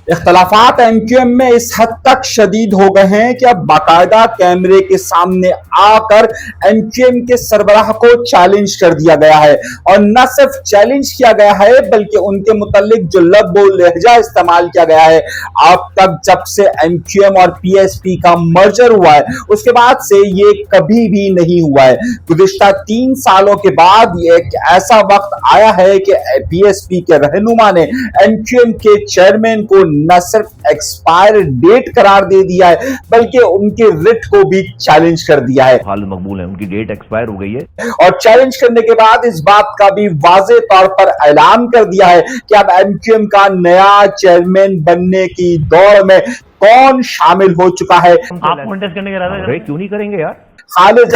اختلافات M Q M میں اس حد تک شدید ہو گئے ہیں کہ اب باقاعدہ کیمرے کے سامنے آ کر ایم کیو ایم کے سربراہ کو چیلنج کر دیا گیا ہے، اور نہ صرف چیلنج کیا گیا ہے بلکہ ان کے متعلق جو لب و لہجہ استعمال کیا گیا ہے اب تک جب سے ایم کیو ایم اور پی ایس پی کا مرجر ہوا ہے اس کے بعد سے یہ کبھی بھی نہیں ہوا ہے۔ گزشتہ 3 سالوں کے بعد یہ ایک ایسا وقت آیا ہے کہ پی ایس پی کے رہنما نے ایم کیو ایم کے چیئرمین کو نہ صرف ایکسپائر ڈیٹ قرار دے دیا ہے بلکہ ان کے رٹ کو بھی چیلنج کر دیا ہے۔ حال مقبول ہے، ان کی ڈیٹ ایکسپائر ہو گئی ہے، اور چیلنج کرنے کے بعد اس بات کا بھی واضح طور پر اعلان کر دیا ہے کہ اب ایم کیو ایم کا نیا چیئرمین بننے کی دوڑ میں کون شامل ہو چکا ہے۔ آپ کانٹیسٹ کرنے کے ارادہ کیوں نہیں کریں گے یار؟ خالد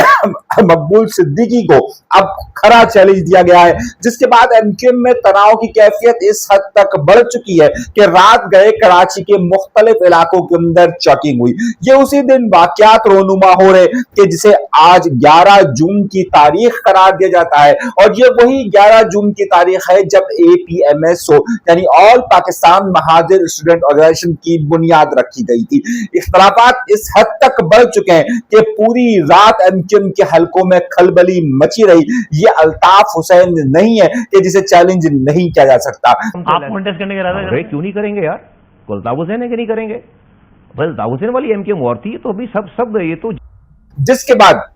مقبول صدیقی کو اب کھرا چیلنج دیا گیا ہے، جس کے بعد ایم کیو ایم میں تناؤ کی کیفیت اس حد تک بڑھ چکی ہے کہ رات گئے کراچی کے مختلف علاقوں کے اندر چیکنگ ہوئی۔ یہ اسی دن واقعات رونما ہو رہے کہ جسے آج 11 جون کی تاریخ قرار دیا جاتا ہے، اور یہ وہی 11 جون کی تاریخ ہے جب اے پی ایم ایس او یعنی آل پاکستان مہاجر اسٹوڈنٹ آرگنائزیشن کی بنیاد رکھی گئی تھی۔ اختلافات اس حد تک بڑھ چکے ہیں کہ پوری رات ایم کیو ایم کے حلقوں میں کھلبلی مچی رہی۔ یہ الطاف حسین نہیں ہے کہ جسے چیلنج نہیں کیا جا سکتا۔ آپ کانٹیسٹ کرنے کے ارادہ کیوں نہیں کریں گے یار؟ الطاف حسین ہے کہ نہیں کریں گے؟ بس الطاف حسین والی ایم کیو ایم اور تھی، تو ابھی سب یہ تو جس کے بعد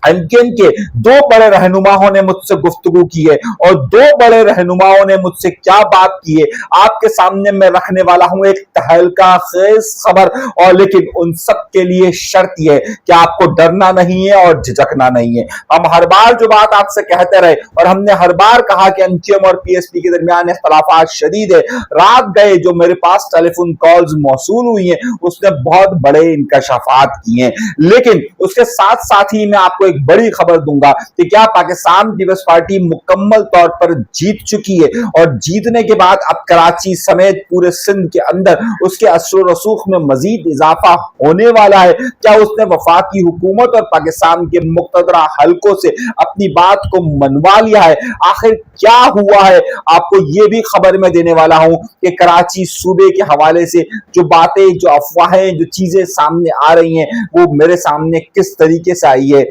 ایم کیو ایم کے 2 بڑے رہنماؤں نے مجھ سے گفتگو کی ہے، اور 2 بڑے رہنماؤں نے مجھ سے کیا بات کی ہے آپ کے سامنے میں رکھنے والا ہوں۔ ایک تہلکہ خیز خبر، اور لیکن ان سب کے لیے شرط یہ ہے کہ آپ کو ڈرنا نہیں ہے اور جھجکنا نہیں ہے۔ ہم ہر بار جو بات آپ سے کہتے رہے اور ہم نے ہر بار کہا کہ ایم کیو ایم اور پی ایس پی کے درمیان اختلافات شدید ہے، رات گئے جو میرے پاس ٹیلی فون کالز موصول ہوئی ہیں اس نے بہت بڑے انکشافات کیے ہیں، لیکن اس کے ساتھ ساتھ ہی میں آپ کو ایک بڑی خبر دوں گا کہ کیا پاکستان پیپلز پارٹی مکمل طور پر جیت چکی ہے، اور جیتنے کے بعد اب کراچی سمیت پورے سندھ کے اندر اس کے اثر و رسوخ میں مزید اضافہ ہونے والا ہے۔ کیا اس نے وفاقی حکومت اور پاکستان کے مقتدرہ حلقوں سے اپنی بات کو منوا لیا ہے؟ آخر کیا ہوا ہے؟ آپ کو یہ بھی خبر میں دینے والا ہوں کہ کراچی صوبے کے حوالے سے جو باتیں، جو افواہیں، جو چیزیں سامنے آ رہی ہیں وہ میرے سامنے کس طریقے سے آئی ہے،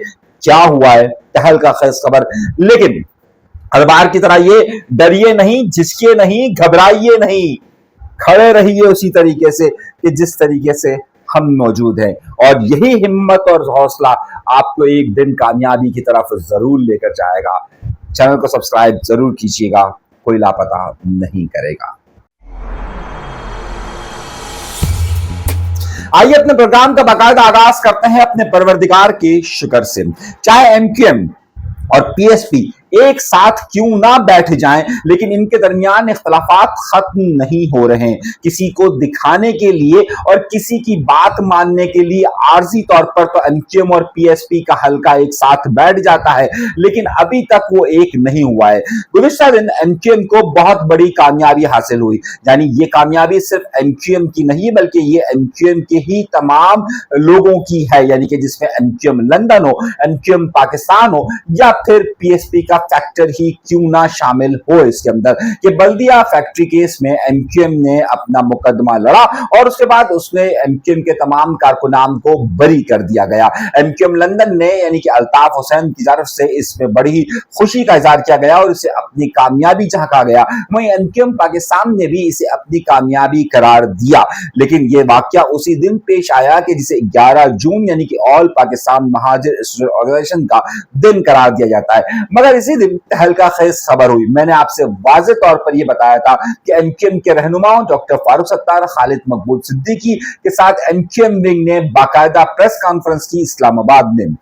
کیا ہوا ہے، تہلکہ خیز خبر۔ لیکن ہر بار کی طرح یہ ڈریے نہیں، جھسکیے نہیں، گھبرائیے نہیں، کھڑے رہیے اسی طریقے سے کہ جس طریقے سے ہم موجود ہیں، اور یہی ہمت اور حوصلہ آپ کو ایک دن کامیابی کی طرف ضرور لے کر جائے گا۔ چینل کو سبسکرائب ضرور کیجیے گا، کوئی لاپتہ نہیں کرے گا۔ آئیے اپنے پروگرام کا باقاعدہ آغاز کرتے ہیں اپنے پروردگار کے شکر سے۔ چاہے ایم کیو ایم اور پی ایس پی ایک ساتھ کیوں نہ بیٹھ جائیں، لیکن ان کے درمیان اختلافات ختم نہیں ہو رہے ہیں۔ کسی کو دکھانے کے لیے اور کسی کی بات ماننے کے لیے عارضی طور پر تو ایم کیو ایم اور پی ایس پی کا حلقہ ایک ساتھ بیٹھ جاتا ہے، لیکن ابھی تک وہ ایک نہیں ہوا ہے۔ گزشتہ دن ایم کیو ایم کو بہت بڑی کامیابی حاصل ہوئی، یعنی یہ کامیابی صرف ایم کیو ایم کی نہیں بلکہ یہ ایم کیو ایم کے ہی تمام لوگوں کی ہے، یعنی کہ جس میں ایم کیو ایم لندن ہو، ایم کیو ایم پاکستان ہو، یا پھر پی ایس پی کا فیکٹر ہی کیوں نہ شامل ہو اس کے اندر، کہ بلدیہ فیکٹری کیس میں ایم کیو ایم نے اپنا مقدمہ لڑا اور اس کے بعد اس میں ایم کیو ایم کے تمام کارکنان کو بری کر دیا گیا۔ ایم کیو ایم لندن نے یعنی کہ الطاف حسین کی طرف سے اس میں بڑی خوشی کا اظہار کیا گیا اور اسے اپنی کامیابی جھانکا گیا، وہیں ایم کیو ایم پاکستان نے بھی اسے اپنی کامیابی قرار دیا۔ لیکن یہ واقعہ اسی دن پیش آیا کہ جسے 11 جون یعنی کہ آل پاکستان مہاجر اسٹوڈنٹ آرگنائزیشن کا دن قرار دیا جاتا ہے، مگر اسی دن تہلکہ خیز خبر ہوئی۔ میں نے آپ سے واضح طور پر یہ بتایا تھا کہ ایم کیو ایم کے رہنماؤں ڈاکٹر فاروق ستار، خالد مقبول صدیقی کے ساتھ ایم کیو ایم ونگ نے باقاعدہ پریس کانفرنس کی اسلام آباد میں۔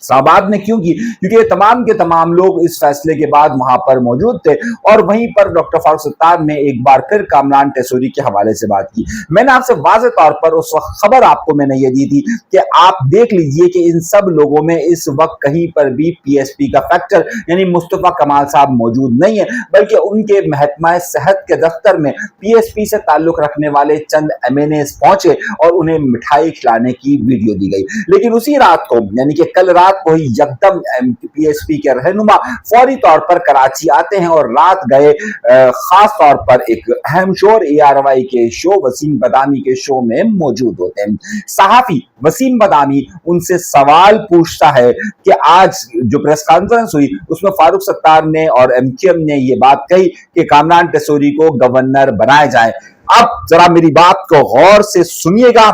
اسلام آباد نے کیوں کی؟ کیونکہ یہ تمام کے تمام لوگ اس فیصلے کے بعد وہاں پر موجود تھے، اور وہیں پر ڈاکٹر فاروق ستار نے ایک بار پھر کامران ٹیسوری کے حوالے سے بات کی۔ میں نے آپ سے واضح طور پر اس وقت خبر آپ کو میں نے یہ دی تھی کہ آپ دیکھ لیجئے کہ ان سب لوگوں میں اس وقت کہیں پر بھی پی ایس پی کا فیکٹر یعنی مصطفیٰ کمال صاحب موجود نہیں ہے، بلکہ ان کے محکمہ صحت کے دفتر میں پی ایس پی سے تعلق رکھنے والے چند ایم این ایز پہنچے اور انہیں مٹھائی کھلانے کی ویڈیو دی گئی۔ لیکن اسی رات کو یعنی کہ کل رات रात को ही यकदम PSP के रहनुमा फौरी तौर पर कराची आते हैं और रात गए खास तौर पर एक अहम शो ARY के शो वसीम बदामी के शो में मौजूद होते हैं। सहाफी वसीम बदामी उनसे सवाल पूछता है कि आज जो प्रेस कॉन्फ्रेंस हुई उसमें फारूक सत्तार ने और MQM ने ये बात कही कि कामरान टेसोरी को गवर्नर बनाया जाए। अब जरा मेरी बात को गौर से सुनिएगा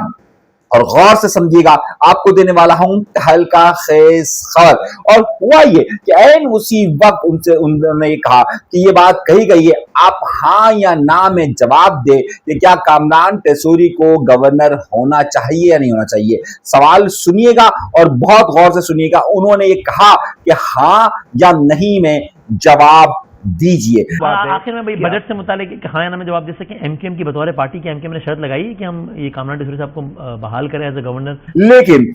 और गौर से समझिएगा, आपको देने वाला हूं हल्का खेज खबर। और हुआ ये कि ऐन उसी वक्त उन्होंने ये कहा कि ये बात कही गई है, आप हाँ या ना में जवाब दे कि क्या कामरान टेसोरी को गवर्नर होना चाहिए या नहीं होना चाहिए। सवाल सुनिएगा और बहुत गौर से सुनिएगा। उन्होंने ये कहा कि हाँ या नहीं में जवाब दीजिए। आखिर में भाई बजट से मुतालिक हाँ या ना में जवाब दे सकें। MQM की बतौर पार्टी की MQM ने शर्त लगाई है कि हम ये कामरान टेसोरी साहब को बहाल करें एज ए गवर्नर, लेकिन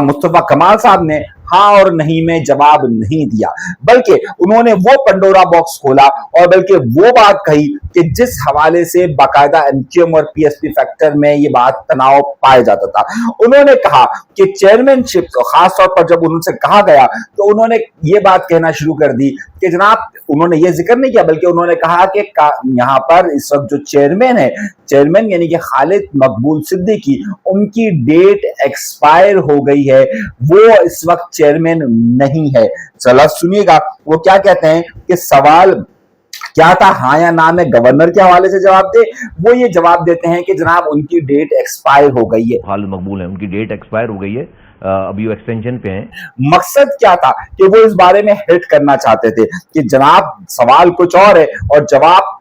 मुस्तफा कमाल साहब ने हाँ और नहीं में जवाब नहीं दिया, बल्कि उन्होंने वो पंडोरा बॉक्स खोला और बल्कि वो बात कही कि जिस हवाले से बाकायदा MQM और PSP फैक्टर में ये बात तनाव पाया जाता था। उन्होंने कहा कि चेयरमैनशिप, खासतौर पर जब उनसे कहा गया तो उन्होंने ये बात कहना शुरू कर दी कि जनाब, उन्होंने ये जिक्र नहीं किया बल्कि उन्होंने कहा कि यहाँ पर इस वक्त जो चेयरमैन है, चेयरमैन यानी कि खालिद मकबूल सिद्दीकी, उनकी डेट एक्सपायर हो गई है, वो इस वक्त चेयरमैन नहीं है। चलो सुनिएगा वो क्या कहते हैं कि सवाल क्या था हाँ या ना में गवर्नर के हवाले से जवाब दे। वो ये जवाब देते हैं कि जनाब उनकी डेट एक्सपायर हो गई है। खालिद मकबूल है, उनकी डेट एक्सपायर हो गई है, अभी वो एक्सटेंशन पे हैं। मकसद क्या था कि वो इस बारे में हिट करना चाहते थे कि जनाब सवाल कुछ और है और जवाब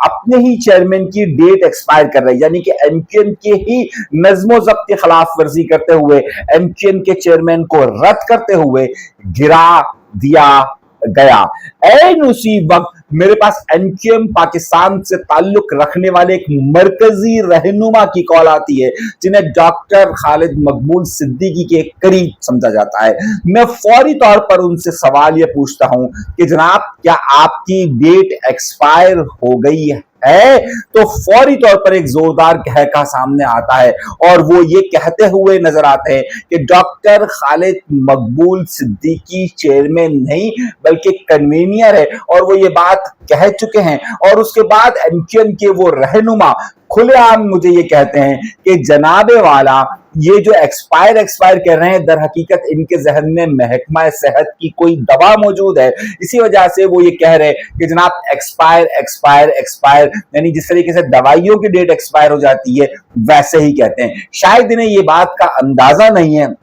अपने ही चेयरमैन की डेट एक्सपायर कर रही है, यानी कि MQM के ही नज़्मो ज़ब्त की खिलाफ वर्जी करते हुए, MQM के चेयरमैन को रद्द करते हुए गिरा दिया गया। ऐन उसी वक्त मेरे पास MQM पाकिस्तान से ताल्लुक रखने वाले एक मरकजी रहनुमा की कॉल आती है जिन्हें डॉक्टर खालिद मकबूल सिद्दीकी के करीब समझा जाता है। मैं फौरी तौर पर उनसे सवाल यह पूछता हूं कि जनाब क्या आपकी डेट एक्सपायर हो गई है? तो फौरी तौर पर एक जोरदार कहका सामने आता है और वो ये कहते हुए नजर आते हैं कि डॉक्टर खालिद मकबूल सिद्दीकी चेयरमैन नहीं बल्कि कन्वीनियर है, और वो ये बात कह चुके हैं। और उसके बाद MQM के वो रहनुमा खुलेआम मुझे ये कहते हैं कि जनाबे वाला ये जो एक्सपायर कह रहे हैं, दर हकीकत इनके जहन में महकमा सेहत की कोई दवा मौजूद है, इसी वजह से वो ये कह रहे हैं कि जनाब एक्सपायर, यानी जिस तरीके से दवाइयों की डेट एक्सपायर हो जाती है वैसे ही कहते हैं। शायद इन्हें ये बात का अंदाजा नहीं है।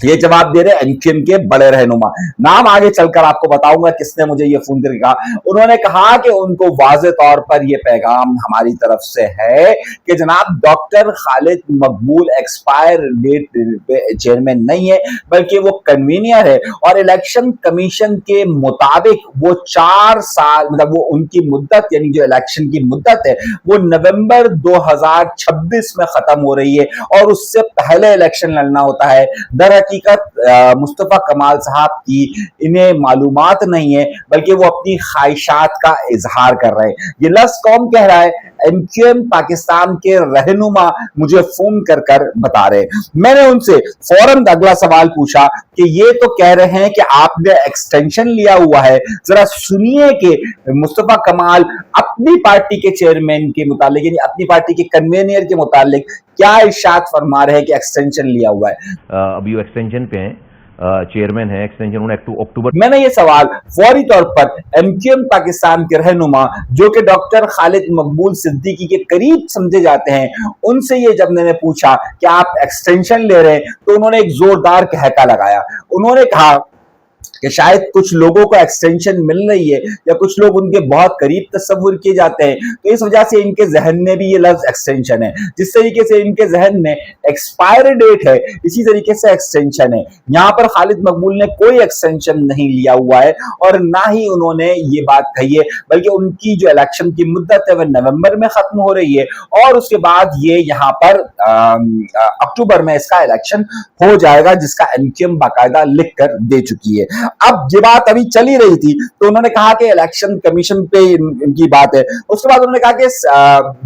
ये जवाब दे रहे MQM के बड़े रहनुमा। नाम आगे चलकर आपको बताऊंगा किसने मुझे ये फोन करके कहा। उन्होंने कहा कि उनको वाज़े तौर पर ये पैगाम हमारी तरफ से है कि जनाब डॉक्टर खालिद मकबूल एक्सपायर डेट चेयरमैन नहीं है बल्कि वो कन्वीनियर है, और इलेक्शन कमीशन के मुताबिक वो 4 साल, मतलब वो उनकी मुद्दत यानी जो इलेक्शन की मुद्दत है वो नवंबर 2026 में खत्म हो रही है और उससे पहले इलेक्शन लड़ना होता है। दर हकीकत मुस्तफा कमाल साहब की इन्हें मालूमात नहीं है बल्कि वो अपनी ख्वाहिशात का इजहार कर रहे हैं। ये लफ्ज़ कौन कह रहा है? MQM पाकिस्तान के रहनुमा मुझे फोन कर बता रहे हैं। मैंने उनसे फौरन अगला सवाल पूछा कि ये तो कह रहे हैं कि आपने एक्सटेंशन लिया हुआ है, जरा सुनिए कि मुस्तफा कमाल अपनी पार्टी के चेयरमैन के मुतालिक यानी अपनी पार्टी के कन्वीनियर के मुतालिक क्या इरशाद फरमा रहे हैं कि एक्सटेंशन लिया हुआ है। अभी वो एक्सटेंशन पे हैं, चेयरमैन है, एक्सटेंशन उन्होंने अक्टूबर। मैंने ये सवाल फौरी तौर पर MQM पाकिस्तान के रहनुमा जो कि डॉक्टर खालिद मकबूल सिद्दीकी के करीब समझे जाते हैं, उनसे ये जब मैंने पूछा कि आप एक्सटेंशन ले रहे हैं तो उन्होंने एक जोरदार कहका लगाया। उन्होंने कहा कि शायद कुछ लोगों को एक्सटेंशन मिल रही है या कुछ लोग उनके बहुत करीब तस्वुर किए जाते हैं, तो इस वजह से इनके जहन में भी ये लफ्ज एक्सटेंशन है। जिस तरीके से इनके जहन में एक्सपायर डेट है इसी तरीके से एक्सटेंशन है। यहाँ पर खालिद मकबूल ने कोई एक्सटेंशन नहीं लिया हुआ है और ना ही उन्होंने ये बात कही है, बल्कि उनकी जो इलेक्शन की मुद्दत है वह नवंबर में खत्म हो रही है और उसके बाद ये यहाँ पर अक्टूबर में इसका इलेक्शन हो जाएगा, जिसका MQM बाकायदा लिख कर दे चुकी है। अब ये बात अभी चली रही थी तो उन्होंने कहा कि इलेक्शन कमीशन पे इनकी बात है। उसके बाद उन्होंने कहा कि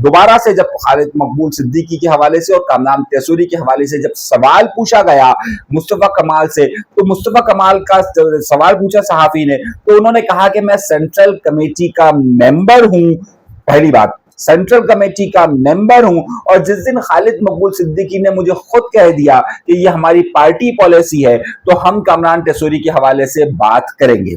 दोबारा से जब खालिद मकबूल सिद्दीकी के हवाले से और कामरान तेसूरी के हवाले से जब सवाल पूछा गया मुस्तफा कमाल से, तो मुस्तफा कमाल का सवाल पूछा सहाफी ने, तो उन्होंने कहा कि मैं सेंट्रल कमेटी का मेंबर हूं। पहली बात, सेंट्रल कमेटी का मेंबर हूं, और जिस दिन खालिद मकबूल सिद्दीकी ने मुझे खुद कह दिया कि ये हमारी पार्टी पॉलिसी है तो हम कामरान तेसूरी के हवाले से बात करेंगे।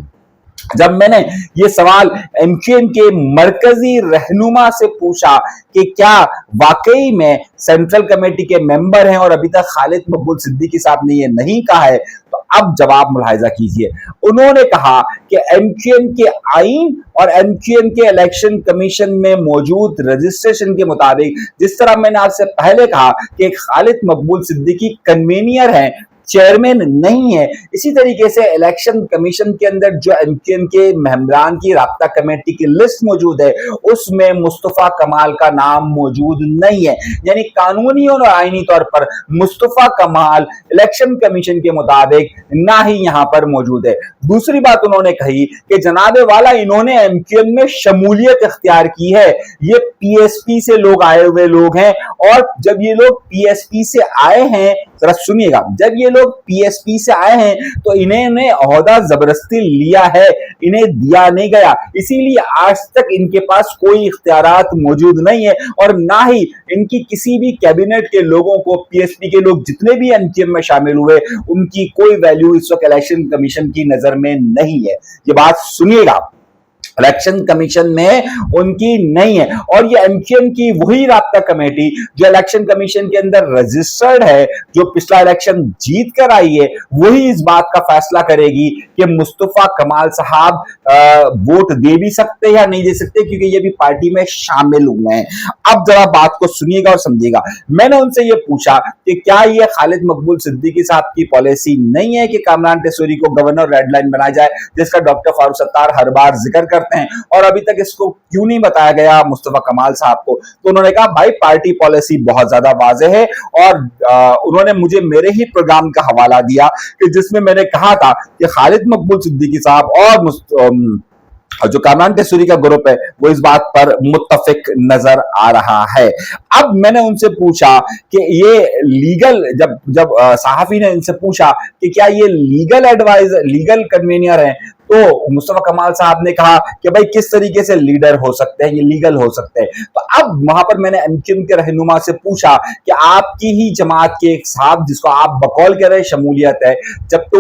जब मैंने ये सवाल एमक्यूएम के मरकजी रहनुमा से पूछा कि क्या वाकई में सेंट्रल कमेटी के मेंबर हैं और अभी तक खालिद मकबूल सिद्दीकी साहब ने ये नहीं कहा है, तो अब जवाब मुलाहिजा कीजिए। उन्होंने कहा कि एमक्यूएम के आईन और एमक्यूएम के इलेक्शन कमीशन में मौजूद रजिस्ट्रेशन के मुताबिक, जिस तरह मैंने आपसे पहले कहा कि खालिद मकबूल सिद्दीकी कन्वीनियर हैं, चेयरमैन नहीं है, इसी तरीके से इलेक्शन कमीशन के अंदर जो एमक्यूएम के मेंबरान की राब्ता कमेटी की लिस्ट मौजूद है उसमें मुस्तफा कमाल का नाम मौजूद नहीं है। यानी कानूनी और आईनी तौर पर मुस्तफा कमाल इलेक्शन कमीशन के मुताबिक ना ही यहां पर मौजूद है। दूसरी बात उन्होंने कही कि जनाबे वाला इन्होंने एमक्यूएम में शमूलियत इख्तियार की है, ये पीएसपी से लोग आए हुए लोग हैं, और जब ये लोग पीएसपी से आए हैं, जरा सुनिएगा, जब ये लोग पीएसपी से आए हैं तो इन्होंने ओहदा जबरदस्ती लिया है, इन्हें दिया नहीं गया, इसीलिए आज तक इनके पास कोई इख्तियारात मौजूद नहीं है, और ना ही इनकी किसी भी कैबिनेट के लोगों को, पीएसपी के लोग जितने भी एमक्यूएम में शामिल हुए, उनकी कोई वैल्यू इस वक्त इलेक्शन कमीशन की नजर में नहीं है। ये बात सुनिएगा, इलेक्शन कमीशन में उनकी नहीं है, और ये एमक्यूएम की वही राब्ता कमेटी जो इलेक्शन कमीशन के अंदर रजिस्टर्ड है, जो पिछला इलेक्शन जीत कर आई है, वही इस बात का फैसला करेगी कि मुस्तफा कमाल साहब वोट दे भी सकते हैं या नहीं दे सकते, क्योंकि ये भी पार्टी में शामिल हुए हैं। अब जरा बात को सुनिएगा और समझिएगा। मैंने उनसे ये पूछा कि क्या ये खालिद मकबूल सिद्दीकी साहब की पॉलिसी नहीं है कि कामरान तेसूरी को गवर्नर रेड लाइन बनाया जाए, जिसका डॉक्टर फारूक सत्तार हर बार जिक्र करते हैं, और अभी तक इसको क्यों नहीं बताया गया मुस्तफा कमाल साहब को। तो उन्होंने कहा भाई पार्टी पॉलिसी बहुत ज्यादा वाज़ेह है, और उन्होंने मुझे मेरे ही प्रोग्राम का हवाला दिया कि जिसमें मैंने कहा था कि खालिद मकबूल सिद्दीकी साहब और जो कामरान तेसूरी का ग्रुप है वो इस बात पर मुत्तफिक नजर आ रहा है। अब मैंने उनसे पूछा कि ये लीगल, जब सहाफी ने इनसे पूछा कि क्या ये लीगल एडवाइजर, लीगल कन्वीनियर है, तो मुस्तफा कमाल साहब ने कहा कि भाई किस तरीके से लीडर हो सकते हैं, ये लीगल हो सकते हैं। तो अब वहां पर मैंने एमक्यूएम के रहनुमा से पूछा कि आपकी ही जमात के एक साहब जिसको आप बकौल कह रहे हैं शमूलियत है, जब तो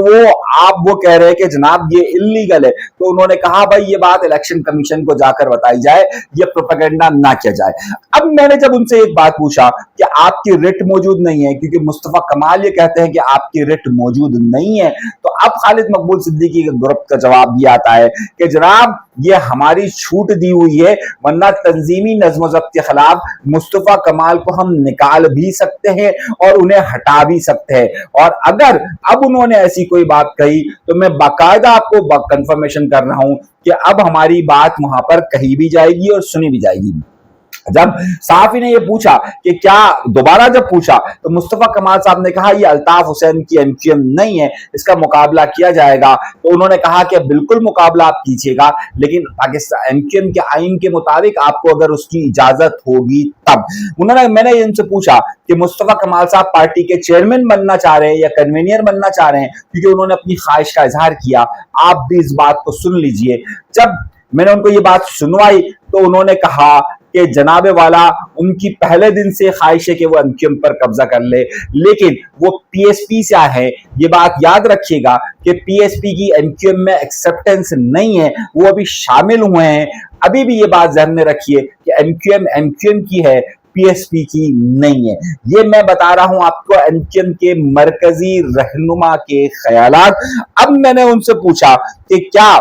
वो कह रहे हैं कि जनाब ये इल्लीगल है, तो उन्होंने कहा भाई ये बात इलेक्शन कमीशन को जाकर बताई जाए, ये प्रोपेगेंडा ना किया जाए। अब मैंने जब उनसे एक बात पूछा कि आपकी रिट मौजूद नहीं है, क्योंकि मुस्तफा कमाल ये कहते हैं कि आपकी रिट मौजूद नहीं है, तो अब खालिद मकबूल सिद्दीकी के ग्रुप का जवाब भी आता है कि जनाब ये हमारी छूट दी हुई है, वरना तंजीमी नज़्म ज़ब्त के खिलाफ मुस्तफा कमाल को हम निकाल भी सकते हैं और उन्हें हटा भी सकते हैं। और अगर अब उन्होंने ऐसी कोई बात कही तो मैं बाकायदा आपको कंफर्मेशन कर रहा हूं कि अब हमारी बात वहां पर कही भी जाएगी और सुनी भी जाएगी। जब सहाफी ने यह पूछा कि क्या, दोबारा जब पूछा, तो मुस्तफा कमाल साहब ने कहा यह अल्ताफ हुसैन की एमक्यूएम नहीं है, इसका मुकाबला किया जाएगा। तो उन्होंने कहा कि बिल्कुल मुकाबला आप कीजिएगा, लेकिन पाकिस्तान एमक्यूएम के आईन के मुताबिक आपको अगर उसकी इजाजत होगी तब। मैंने इनसे पूछा कि मुस्तफा कमाल साहब पार्टी के चेयरमैन बनना चाह रहे हैं या कन्वीनियर बनना चाह रहे हैं, क्योंकि उन्होंने अपनी ख्वाहिश का इजहार किया। आप भी इस बात को सुन लीजिए। जब मैंने उनको ये बात सुनवाई तो उन्होंने कहा कि जनाबे वाला उनकी पहले दिन से ख्वाहिश है कि वो एमक्यूएम पर कब्जा कर ले, लेकिन वो पीएसपी से आए हैं। ये बात याद रखिएगा कि पीएसपी की एमक्यूएम में एक्सेप्टेंस नहीं है, वो अभी शामिल हुए हैं। अभी भी ये बात ध्यान में रखिए कि एमक्यूएम की है, पीएसपी की नहीं है। ये मैं बता रहा हूं आपको एमक्यूएम के मरकजी रहनुमा के ख्यालात। अब मैंने उनसे पूछा कि क्या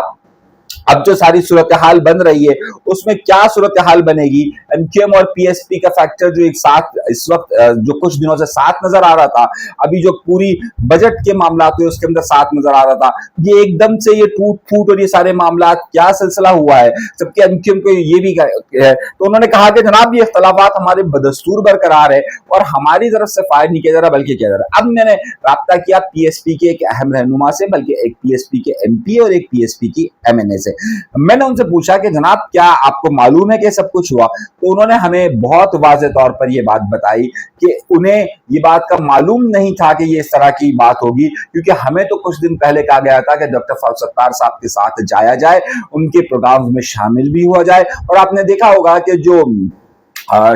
अब जो सारी सूरत हाल बन रही है उसमें क्या सूरत हाल बनेगी, एमक्यूएम और पीएसपी का फैक्टर जो एक साथ इस वक्त जो कुछ दिनों से साथ नजर आ रहा था, अभी जो पूरी बजट के मामला थे उसके अंदर साथ नजर आ रहा था, ये एकदम से ये टूट फूट और ये सारे मामला क्या सिलसिला हुआ है, जबकि एमक्यूएम को ये भी है। तो उन्होंने कहा कि जनाब ये इख्तलाफात हमारे बदस्तूर बरकरार है और हमारी तरफ से फायर नहीं किया जा रहा बल्कि किया जा रहा है। अब मैंने राब्ता किया पीएसपी के एक अहम रहनुमा से, बल्कि एक पीएसपी के एमपी और एक पीएसपी की एमएनए से। मैंने उनसे पूछा कि जनाब क्या आपको मालूम है कि सब कुछ हुआ, तो उन्होंने हमें बहुत वाज़ेह तौर पर यह बात बताई कि उन्हें ये बात का मालूम नहीं था कि ये इस तरह की बात होगी, क्योंकि हमें तो कुछ दिन पहले कहा गया था कि डॉक्टर फारूक सत्तार साहब के साथ जाया जाए, उनके प्रोग्राम्स में शामिल भी हुआ जाए, और आपने देखा होगा कि जो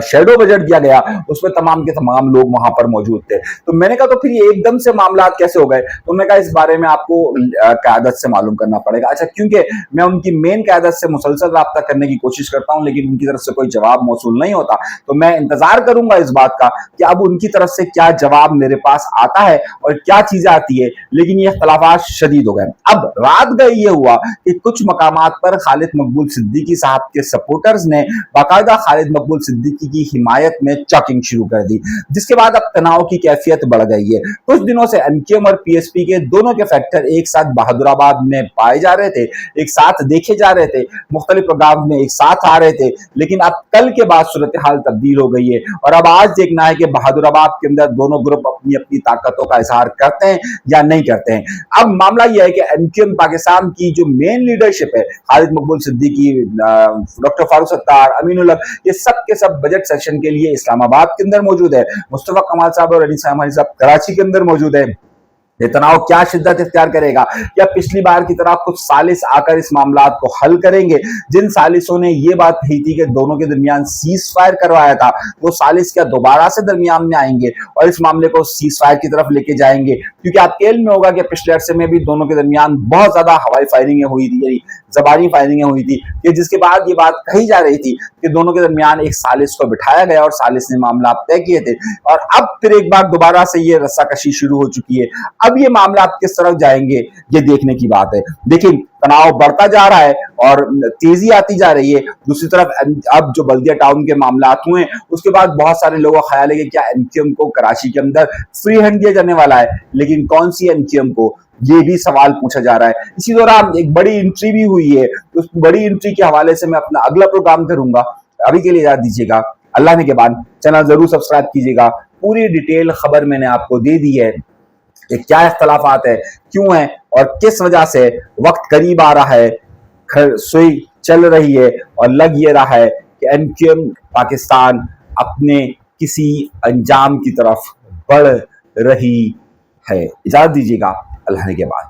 शेडो बजट दिया गया उसमें तमाम के तमाम लोग वहां पर मौजूद थे। तो मैंने कहा तो फिर ये एकदम से मामला कैसे हो गए, तो उन्होंने कहा इस बारे में आपको क़यादत से मालूम करना पड़ेगा। अच्छा, क्योंकि मैं उनकी मेन क़यादत से मुसलसल राब्ता करने की कोशिश करता हूं लेकिन उनकी तरफ से कोई जवाब मौसूल नहीं होता, तो मैं इंतजार करूंगा इस बात का कि अब उनकी तरफ से क्या जवाब मेरे पास आता है और क्या चीजें आती है। लेकिन ये इख्तलाफात शदीद हो गए। अब रात गई ये हुआ कि कुछ मकामात पर खालिद मकबूल सिद्दीकी साहब के सपोर्टर्स ने बाकायदा खालिद मकबूल सिद्दीकी की हिमायत में चॉकिंग शुरू कर दी, जिसके बाद अब तनाव की कैफियत बढ़ गई है। कुछ दिनों से एमक्यूएम और पीएसपी के दोनों के फैक्टर एक साथ बहादुराबाद में पाए जा रहे थे, एक साथ देखे जा रहे थे, मुख्तलिफ प्रोग्राम में एक साथ आ रहे थे, लेकिन अब कल के बाद सूरत हाल तब्दील हो गई है और अब आज देखना है कि बहादुराबाद के अंदर दोनों ग्रुप अपनी अपनी ताकतों का इजहार करते हैं या नहीं करते हैं। अब मामला यह है कि एमक्यूएम पाकिस्तान की जो मेन लीडरशिप है, खालिद मकबूल सिद्दीकी, डॉक्टर फारूक सत्तार, अमीनुल हक, ये सब के सब बजट सेशन के लिए इस्लामाबाद के अंदर मौजूद है। मुस्तफा कमाल साहब और अली साहब कराची के अंदर मौजूद है। ये तनाव क्या शिद्दत इख्तियार करेगा, क्या पिछली बार की तरह कुछ सालिस आकर इस मामला को हल करेंगे? जिन सालिसों ने ये बात कही थी कि दोनों के दरमियान सीज फायर करवाया था, वो सालिस क्या दोबारा से दरमियान में आएंगे और इस मामले को सीज फायर की तरफ लेके जाएंगे? क्योंकि आपके इल्म में होगा कि पिछले अरसे में भी दोनों के दरमियान बहुत ज्यादा हवाई फायरिंगें हुई थी, यानी जबानी फायरिंगें हुई थी, कि जिसके बाद ये बात कही जा रही थी कि दोनों के दरमियान एक सालिस को बिठाया गया और सालिस ने मामला तय किए थे, और अब फिर एक बार दोबारा से ये रस्साकशी शुरू हो चुकी है। अब ये मामला आप किस तरफ जाएंगे ये देखने की बात है। देखिए, तनाव बढ़ता जा रहा है और तेजी आती जा रही है। दूसरी तरफ अब जो बल्दिया टाउन के मामला हुए हैं उसके बाद बहुत सारे लोगों का ख्याल है कि क्या एमक्यूएम को कराची के अंदर फ्री हैंड दिया जाने वाला है, लेकिन कौन सी एमक्यूएम को, ये भी सवाल पूछा जा रहा है। इसी दौरान एक बड़ी एंट्री भी हुई है, उस बड़ी एंट्री के हवाले से मैं अपना अगला प्रोग्राम करूंगा। अभी के लिए इजाजत दीजिएगा, अल्लाह ने के बाद चैनल जरूर सब्सक्राइब कीजिएगा। पूरी डिटेल खबर मैंने आपको दे दी है कि क्या इख्तलाफात है, क्यों है और किस वजह से वक्त करीब आ रहा है, सुई चल रही है और लग ये रहा है कि एमक्यूएम पाकिस्तान अपने किसी अंजाम की तरफ बढ़ रही है। इजाजत दीजिएगा, अल्लाह के बाद।